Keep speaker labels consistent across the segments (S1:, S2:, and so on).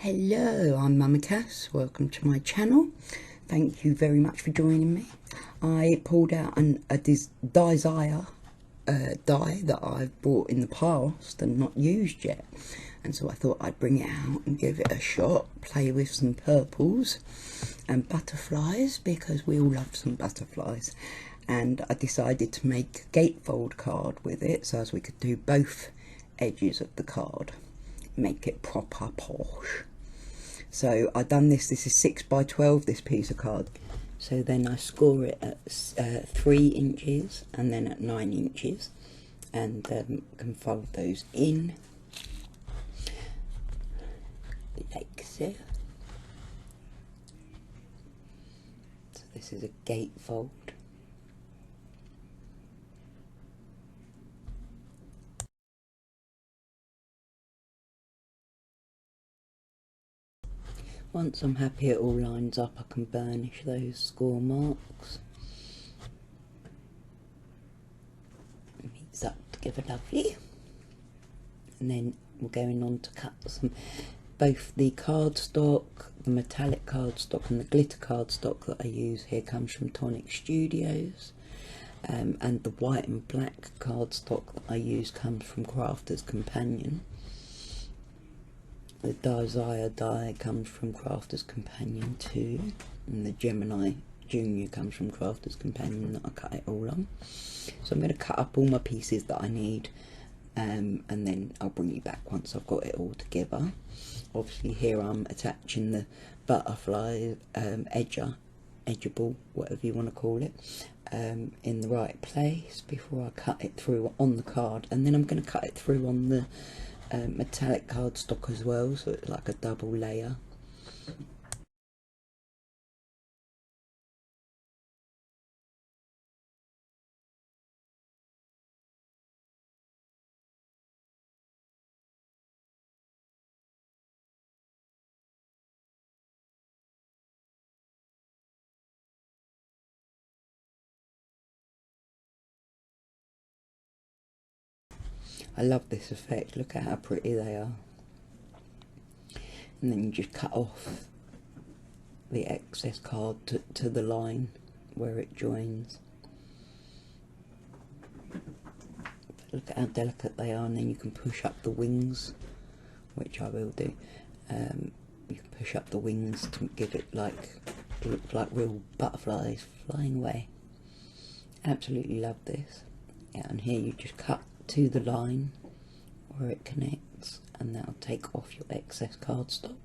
S1: Hello, I'm Mama Cass. Welcome to my channel. Thank you very much for joining me. I pulled out a Diesire dye that I've bought in the past and not used yet, and so I thought I'd bring it out and give it a shot, play with some purples and butterflies, because we all love some butterflies. And I decided to make a gatefold card with it so as we could do both edges of the card, make it proper posh. So I done this is 6 by 12, this piece of card. So then I score it at 3 inches and then at 9 inches, and can fold those in like so. So this is a gatefold. Once I'm happy it all lines up, I can burnish those score marks. Meets up together lovely. And then we're going on to cut both the cardstock, the metallic cardstock and the glitter cardstock that I use here comes from Tonic Studios. And the white and black cardstock that I use comes from Crafter's Companion. The Diesire die comes from Crafter's Companion 2, and the Gemini Junior comes from Crafter's Companion that I cut it all on. So I'm going to cut up all my pieces that I need, and then I'll bring you back once I've got it all together. Obviously here I'm attaching the butterfly edgeable, whatever you want to call it, in the right place before I cut it through on the card, and then I'm going to cut it through on the metallic cardstock as well, so it's like a double layer. I love this effect, look at how pretty they are. And then you just cut off the excess card to the line where it joins. Look at how delicate they are, and then you can push up the wings, which I will do. You can push up the wings to give it look like real butterflies flying away. Absolutely love this. Yeah, and here you just cut to the line where it connects, and that'll take off your excess cardstock.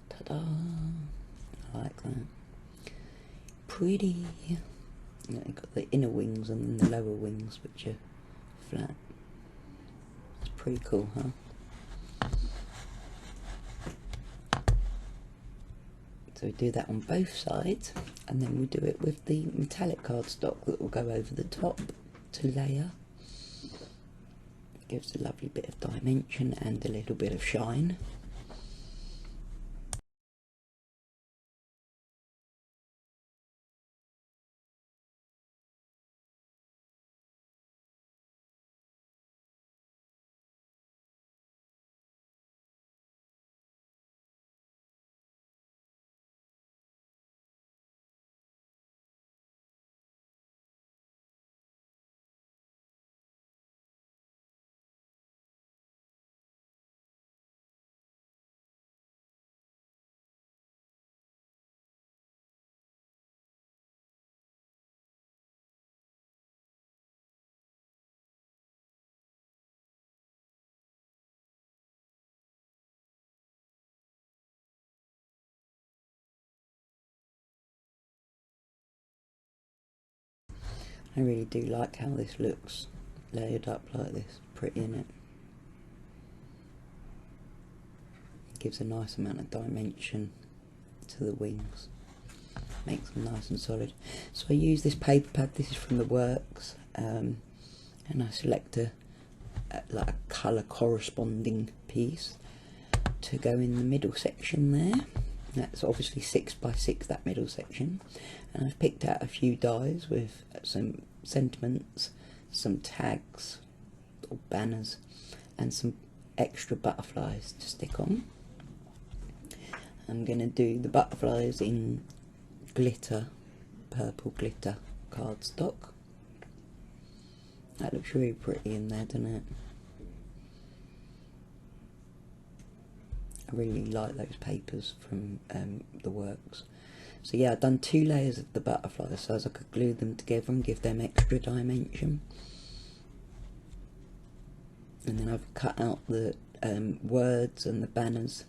S1: Ta-da! I like that. Pretty. You've got the inner wings and then the lower wings, which are flat. It's pretty cool, huh? So we do that on both sides, and then we do it with the metallic cardstock that will go over the top to layer. It gives a lovely bit of dimension and a little bit of shine. I really do like how this looks layered up like this, pretty, isn't it? It gives a nice amount of dimension to the wings, makes them nice and solid. So I use this paper pad, this is from the Works, and I select like a colour corresponding piece to go in the middle section there. That's obviously 6 by 6, that middle section, and I've picked out a few dies with some sentiments, some tags or banners, and some extra butterflies to stick on. I'm going to do the butterflies in glitter, purple glitter cardstock. That looks really pretty in there, doesn't it? I really like those papers from the works. So yeah, I've done 2 layers of the butterflies so as I could glue them together and give them extra dimension. And then I've cut out the words and the banners,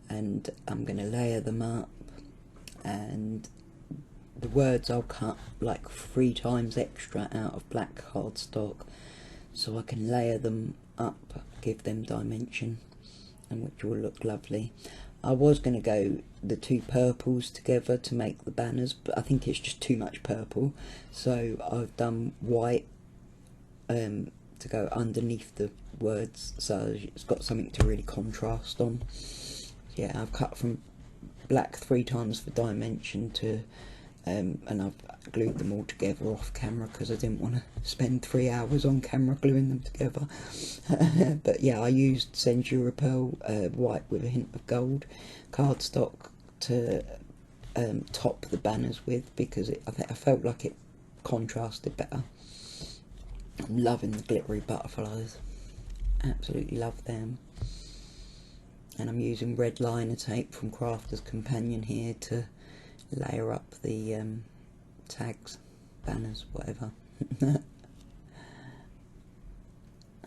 S1: and I'm going to layer them up, and the words I'll cut like 3 times extra out of black cardstock so I can layer them up, give them dimension, and which will look lovely. I was going to go the 2 purples together to make the banners, but I think it's just too much purple, so I've done white to go underneath the words, so it's got something to really contrast on. Yeah, I've cut from black 3 times for dimension to and I've glued them all together off camera because I didn't want to spend 3 hours on camera gluing them together. But yeah, I used Centura Pearl white with a hint of gold cardstock to top the banners with, because I felt like it contrasted better. I'm loving the glittery butterflies, absolutely love them. And I'm using red liner tape from Crafter's Companion here to layer up the tags, banners, whatever. I've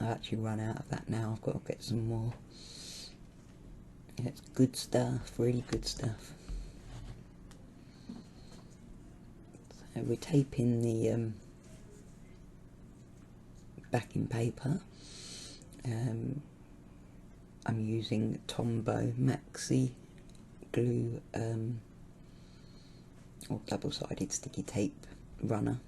S1: actually run out of that now, I've got to get some more. Yeah, it's good stuff, really good stuff. So we're taping the backing paper. I'm using Tombow Maxi glue or double-sided sticky tape runner.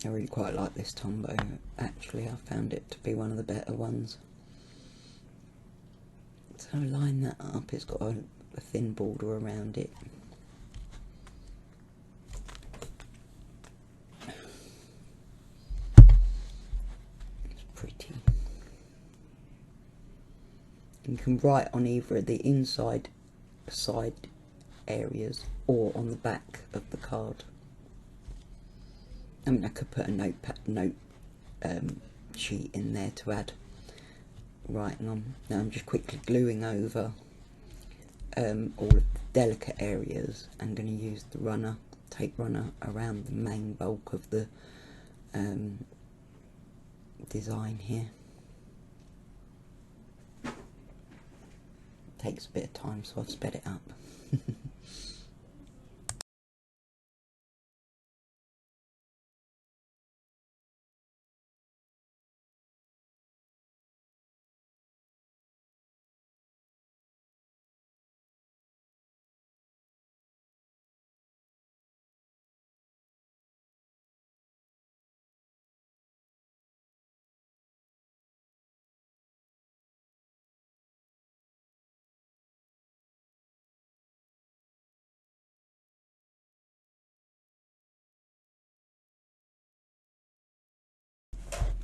S1: I really quite like this Tombow, actually. I found it to be one of the better ones. So line that up, it's got a thin border around it. It's pretty. You can write on either the inside side areas or on the back of the card. I mean, I could put a note sheet in there to add writing on. Now I'm just quickly gluing over all of the delicate areas. I'm going to use the tape runner around the main bulk of the design here. Takes a bit of time, so I've sped it up.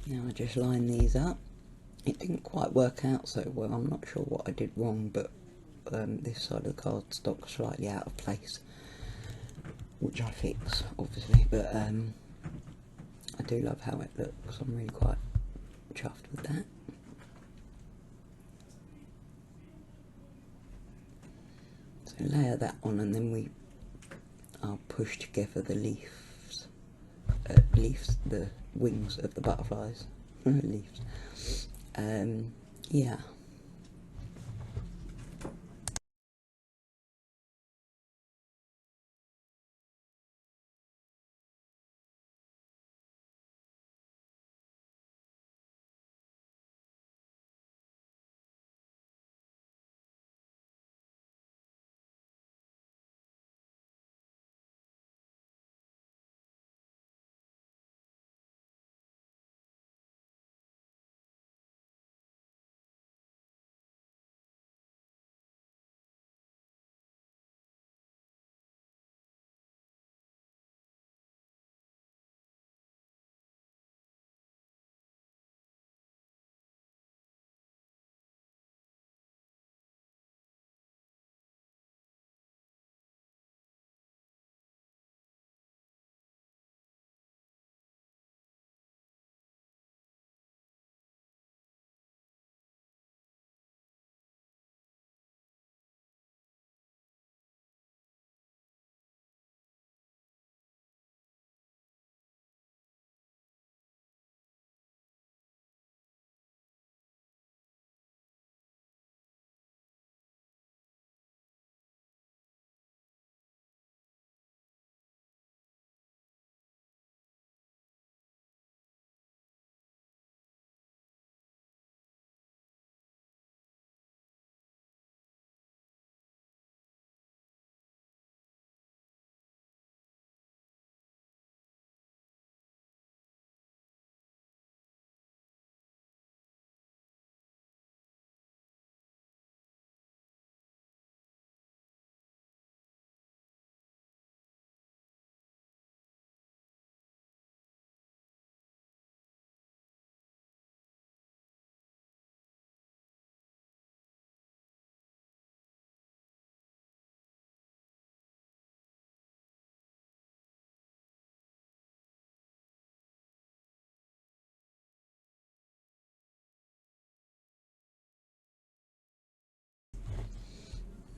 S1: Now I just line these up. It didn't quite work out so well, I'm not sure what I did wrong, but this side of the cardstock's slightly out of place, which I fix obviously, but I do love how it looks. I'm really quite chuffed with that. So layer that on, and then I'll push together the leaves, the wings of the butterflies, leaves. Yeah.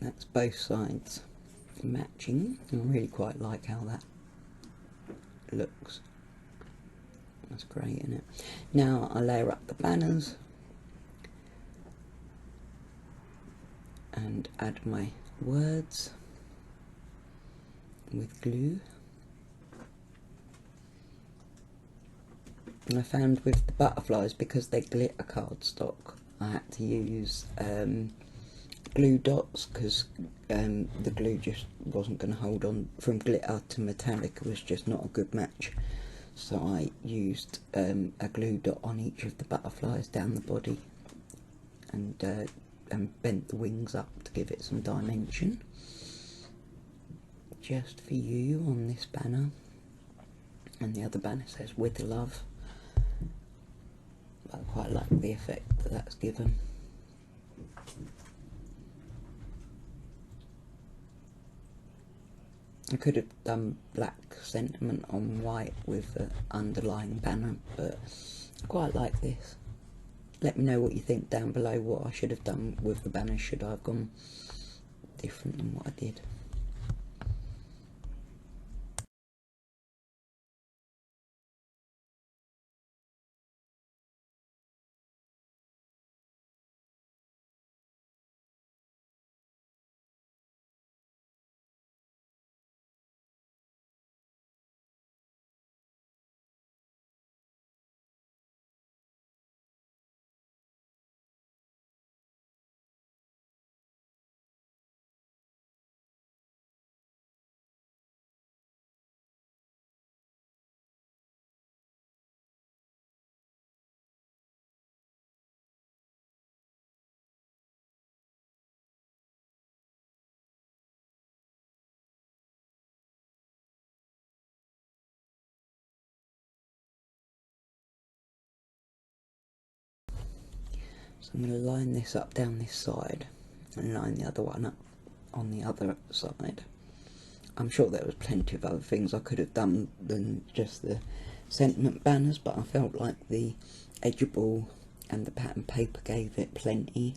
S1: That's both sides matching. I really quite like how that looks. That's great, isn't it? Now I layer up the banners and add my words with glue. And I found with the butterflies, because they're glitter cardstock, I had to use glue dots, because the glue just wasn't going to hold on. From glitter to metallic was just not a good match, so I used a glue dot on each of the butterflies down the body, and bent the wings up to give it some dimension. Just for you on this banner, and the other banner says with love. But I quite like the effect that that's given. I could have done black sentiment on white with the underlying banner, but I quite like this. Let me know what you think down below, what I should have done with the banner. Should I have gone different than what I did? So I'm going to line this up down this side and line the other one up on the other side. I'm sure there was plenty of other things I could have done than just the sentiment banners, but I felt like the Edgeable and the pattern paper gave it plenty.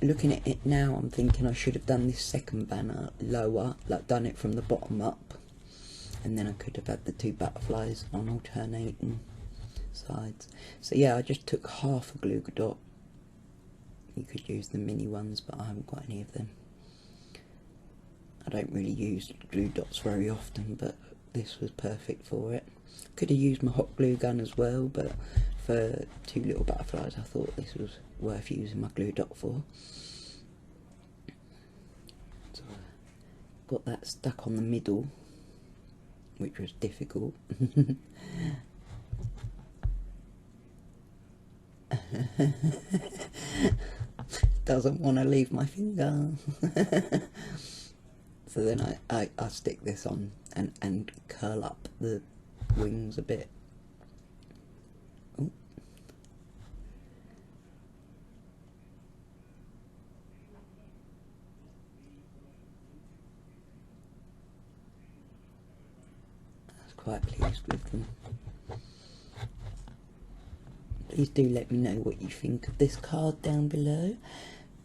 S1: Looking at it now, I'm thinking I should have done this second banner lower, like done it from the bottom up, and then I could have had the two butterflies on alternating sides. So yeah, I just took half a glue dot. You could use the mini ones, but I haven't got any of them. I don't really use glue dots very often, but this was perfect for it. Could have used my hot glue gun as well, but for two little butterflies I thought this was worth using my glue dot for. So I got that stuck on the middle, which was difficult. Doesn't want to leave my finger. So then I stick this on and curl up the wings a bit. Ooh. I was quite pleased with them. Please do let me know what you think of this card down below.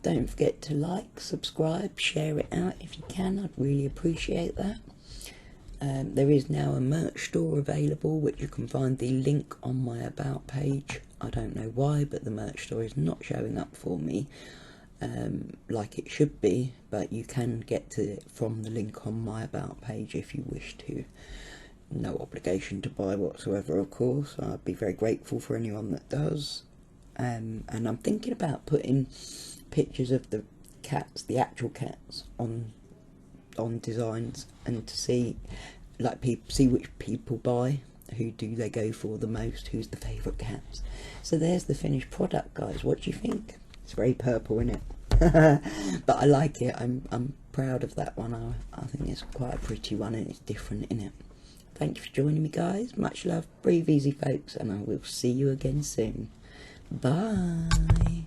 S1: Don't forget to like, subscribe, share it out if you can. I'd really appreciate that. There is now a merch store available, which you can find the link on my about page. I don't know why, but the merch store is not showing up for me like it should be, but you can get to it from the link on my about page if you wish to. No obligation to buy whatsoever, of course. I'd be very grateful for anyone that does. And I'm thinking about putting pictures of the cats, the actual cats, on designs, and to see, like, see which people buy, who do they go for the most, who's the favourite cats. So there's the finished product, guys. What do you think? It's very purple, isn't it? But I like it. I'm proud of that one. I think it's quite a pretty one, and it's different, isn't it? Thank you for joining me, guys. Much love. Breathe easy, folks, and I will see you again soon. Bye.